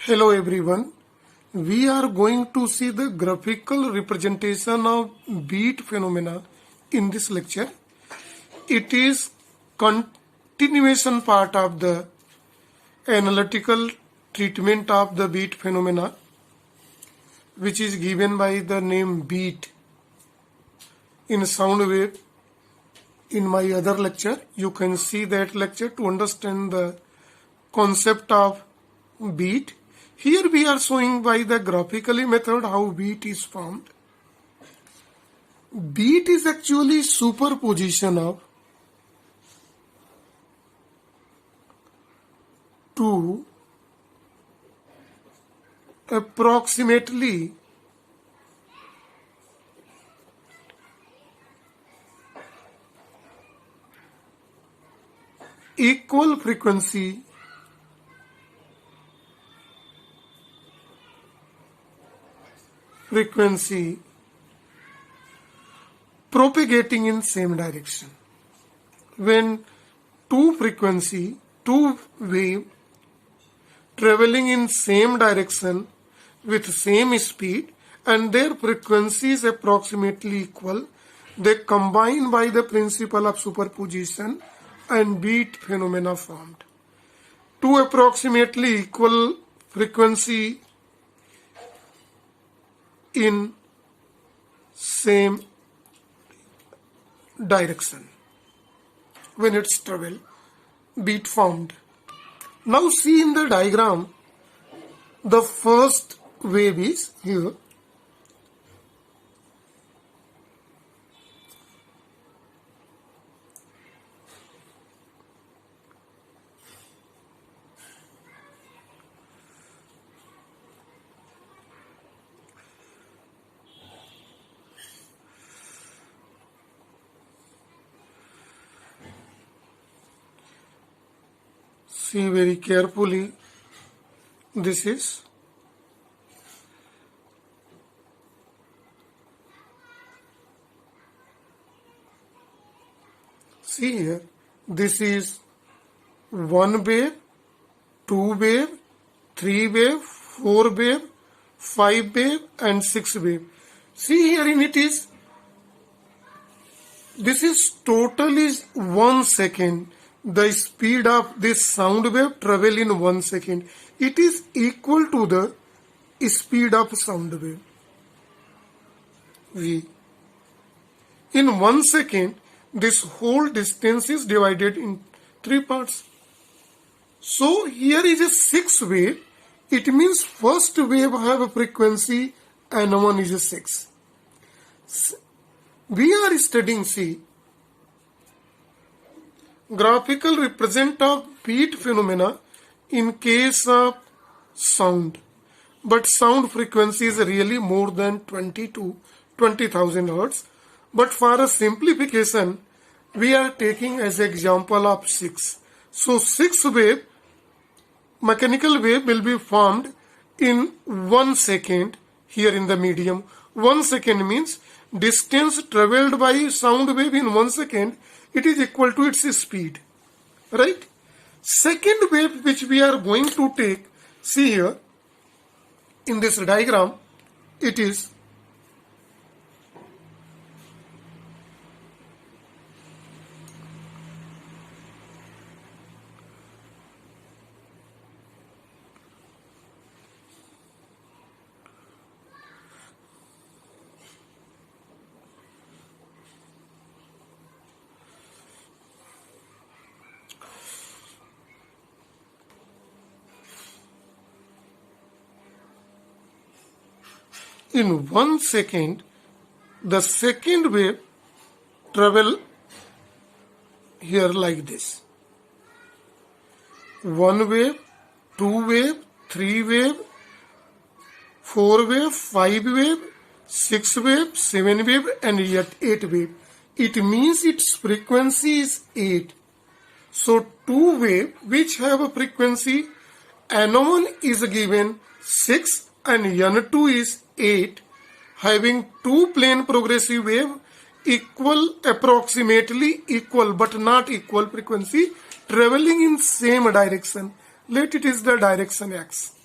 Hello everyone. We are going to see the graphical representation of beat phenomena in this lecture. It is continuation part of the analytical treatment of the beat phenomena, which is given by the name beat in sound wave. In my other lecture, you can see that lecture to understand the concept of beat. Here we are showing by the graphically method how beat is formed. Beat is actually superposition of two approximately equal frequency propagating in same direction. When two wave traveling in same direction with same speed and their frequency is approximately equal, they combine by the principle of superposition and beat phenomena formed. Two approximately equal frequency in same direction. When it's travel, beat formed. Now see in the diagram, the first wave is here. See very carefully, this is see here, this is one wave, two wave, three wave, four wave, five wave and six wave. See here in it is, this is total is 1 second. The speed of this sound wave travel in 1 second. It is equal to the speed of sound wave v. In 1 second, this whole distance is divided in 3 parts. So here is a 6 wave. It means first wave have a frequency N1 is a 6. We are studying, see, graphical represent of beat phenomena in case of sound, but sound frequency is really more than 20 to 20,000 hertz. But for a simplification, we are taking as example of 6. So 6 wave, mechanical wave will be formed in 1 second here in the medium. 1 second means distance traveled by sound wave in 1 second, it is equal to its speed, right? Second wave which we are going to take, see here in this diagram, it is in 1 second, the second wave travel here like this. 1 wave, 2 wave, 3 wave, 4 wave, 5 wave, 6 wave, 7 wave and yet 8 wave. It means its frequency is 8. So 2 wave which have a frequency N1 is given 6 and N2 is 8, having two plane progressive wave equal, approximately equal but not equal frequency traveling in same direction. Let it is the direction x.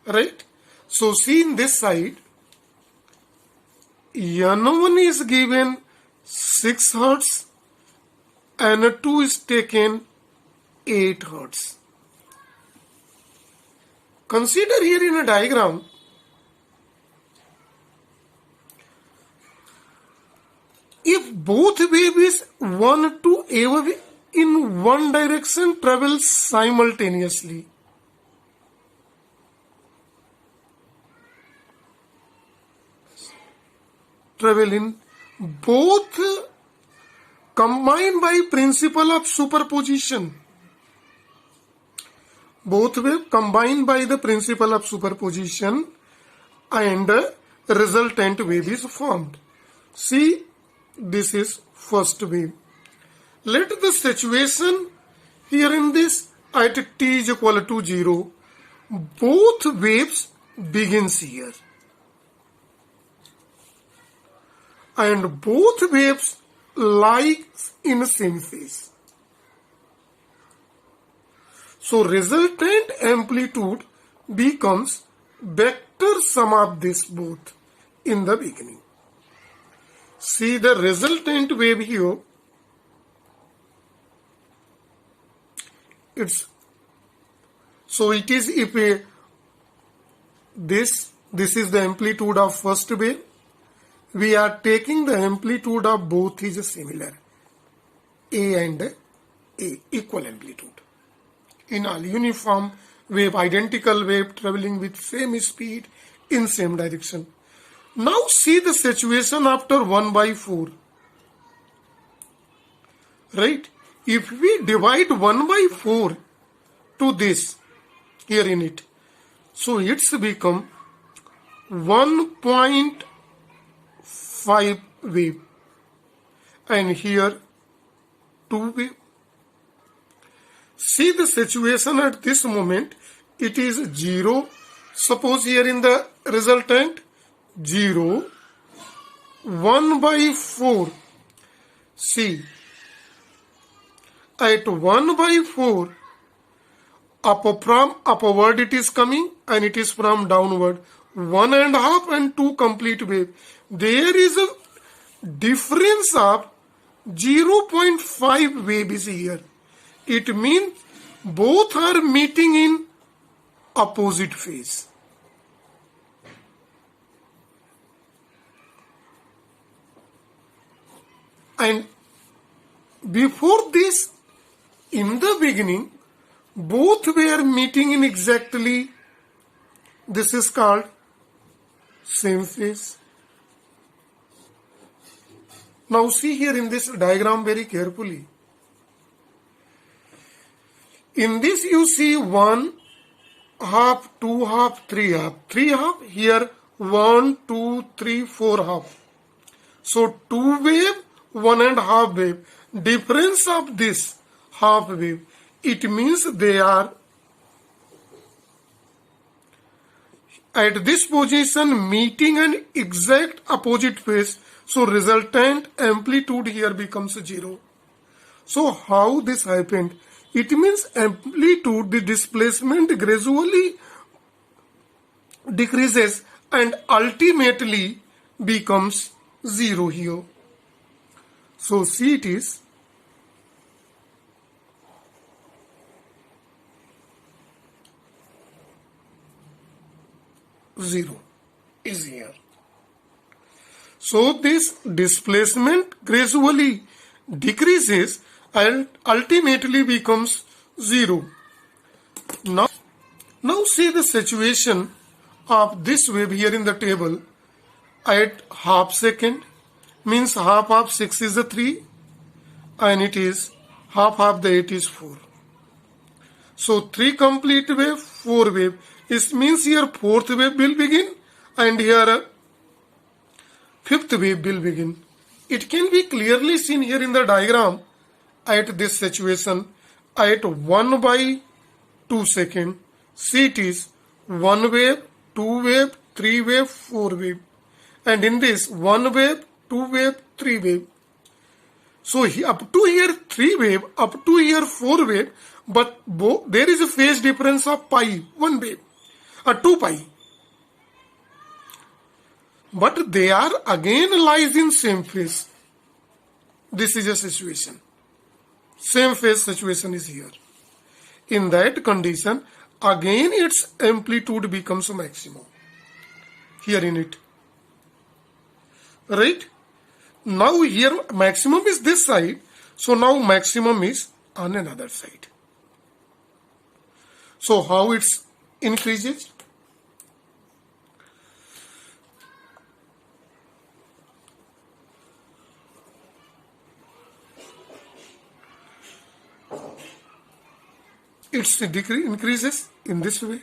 right? So see in this side, N1 is given 6 Hertz, N2 is taken 8 Hertz. Consider here in a diagram, if both wave is 1 to A in one direction travel simultaneously, travel in both combined by principle of superposition. Both wave combined by the principle of superposition and resultant wave is formed. See, this is first wave. Let the situation here in this at t is equal to 0, both waves begins here. And both waves lie in the same phase. So resultant amplitude becomes vector sum of this both in the beginning. See the resultant wave here. It is if this is the amplitude of first wave. We are taking the amplitude of both is similar, A and A, equal amplitude. In all uniform wave, identical wave traveling with same speed in same direction. Now see the situation after 1 by 4. Right? If we divide 1 by 4 to this, here in it, so it's become 1.5 wave, and here 2 wave. See the situation at this moment, it is 0. Suppose here in the resultant 0, 1 by 4. See, at 1 by 4, from upward it is coming and it is from downward. 1.5 and 2 complete wave. There is a difference of 0.5 wave is here. It means both are meeting in opposite phase. And before this, in the beginning, both were meeting in exactly, this is called same phase. Now see here in this diagram very carefully. In this you see 1 half, 2 half, 3 half. 3 half, here 1, 2, 3, 4 half. So 2 wave, 1.5 wave. Difference of this half wave. It means they are at this position meeting an exact opposite phase. So resultant amplitude here becomes 0. So how this happened? It means amplitude, the displacement gradually decreases and ultimately becomes 0 here. So see, it is 0 is here. So this displacement gradually decreases and ultimately becomes 0. Now see the situation of this wave here in the table at half second, means half of 6 is the 3 and it is half of the 8 is 4. So 3 complete wave, 4 wave. It means here 4th wave will begin and here 5th wave will begin. It can be clearly seen here in the diagram at this situation at 1 by 2 second. See, it is 1 wave, 2 wave, 3 wave, 4 wave. And in this 1 wave, 2 wave, 3 wave. So up to here 3 wave, up to here 4 wave, but there is a phase difference of pi, 1 wave. 2 pi. But they are again lies in same phase. This is a situation. Same phase situation is here. In that condition, again its amplitude becomes maximum. Here in it. Right? Now here maximum is this side. So now maximum is on another side. So how it increases? It increases in this way.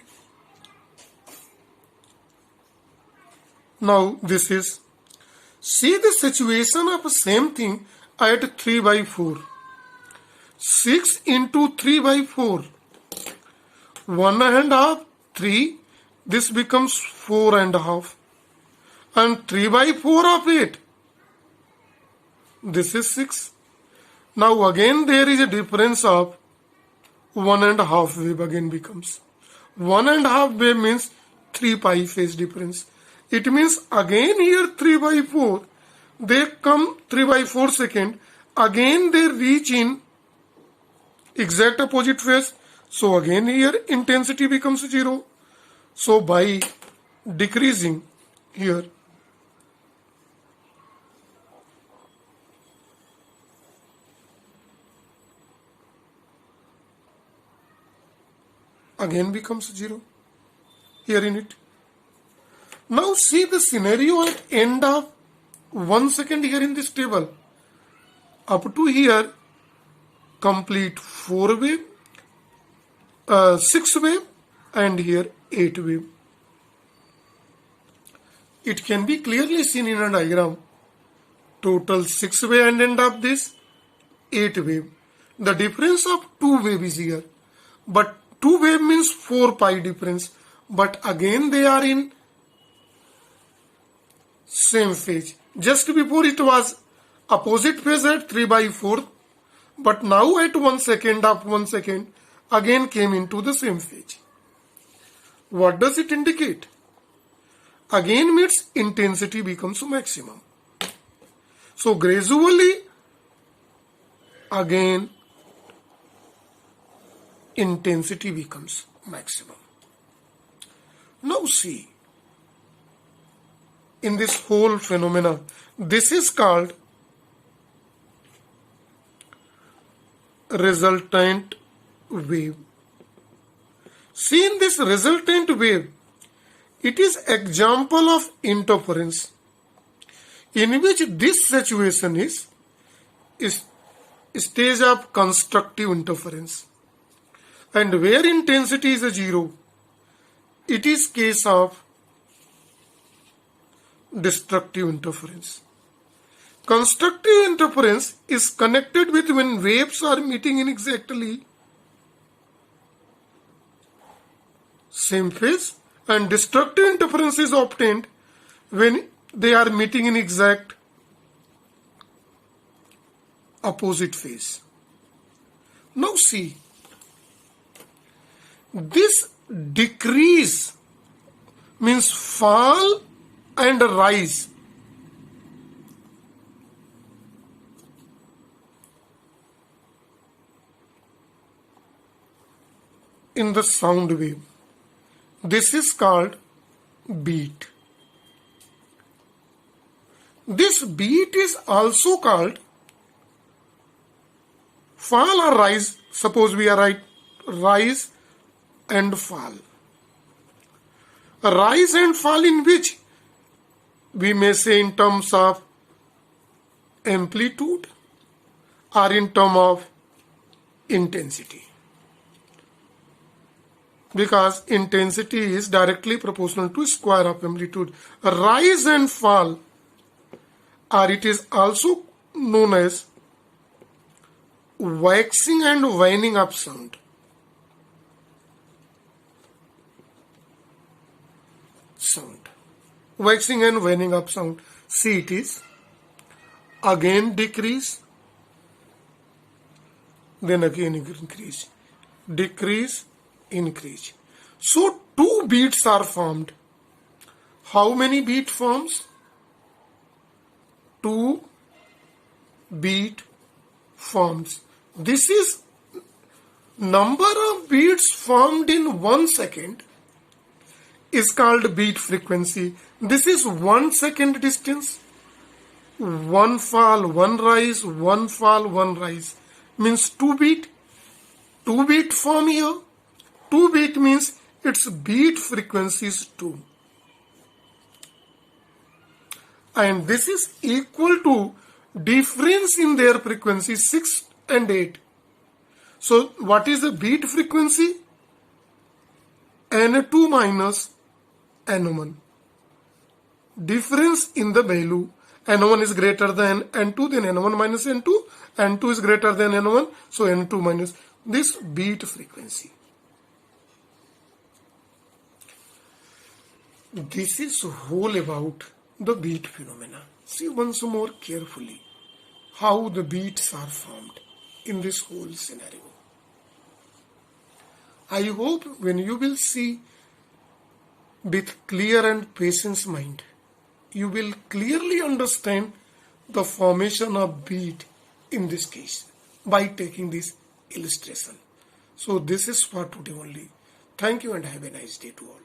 Now this is, see the situation of same thing at 3 by 4. 6 into 3 by 4. 1.5, 3. This becomes 4.5. And 3 by 4 of it. This is 6. Now again there is a difference of 1.5 wave again becomes. 1.5 wave means 3 pi phase difference. It means again here 3 by 4. They come 3 by 4 second. Again they reach in exact opposite phase. So again here intensity becomes 0. So by decreasing here, again becomes 0 here in it. Now see the scenario at end of 1 second here in this table. Up to here, complete 4 wave, 6 wave, and here 8 wave. It can be clearly seen in a diagram. Total 6 wave and end of this 8 wave. The difference of 2 wave is here. But 2 wave means 4 pi difference. But again they are in same phase. Just before it was opposite phase at 3 by 4. But now at 1 second of 1 second again came into the same phase. What does it indicate? Again means intensity becomes maximum. So gradually again intensity becomes maximum. Now see, in this whole phenomena, this is called resultant wave. See, in this resultant wave, it is example of interference in which this situation is stage of constructive interference, and where intensity is 0, it is case of destructive interference. Constructive interference is connected with when waves are meeting in exactly same phase, and destructive interference is obtained when they are meeting in exact opposite phase. Now see, this decrease means fall and rise. In the sound wave, this is called beat. This beat is also called fall or rise. Suppose we are right, rise and fall. Rise and fall in which we may say in terms of amplitude or in terms of intensity, because intensity is directly proportional to square of amplitude. Rise and fall, or it is also known as waxing and waning of sound. Waxing and waning of sound. See, it is again decrease, then again increase, decrease, increase. So two beats are formed. How many beat forms? Two beat forms. This is number of beats formed in 1 second is called beat frequency. This is 1 second distance. One fall, one rise, one fall, one rise. Means 2 beat. 2 beat form here. 2 beat means its beat frequency is 2. And this is equal to difference in their frequency 6 and 8. So what is the beat frequency? N2 minus N1. Difference in the value. N1 is greater than N2, then N1 minus N2. N2 is greater than N1, so N2 minus this beat frequency. This is whole about the beat phenomena. See once more carefully how the beats are formed in this whole scenario. I hope when you will see with clear and patient mind, you will clearly understand the formation of beat in this case by taking this illustration. So this is for today only. Thank you and have a nice day to all.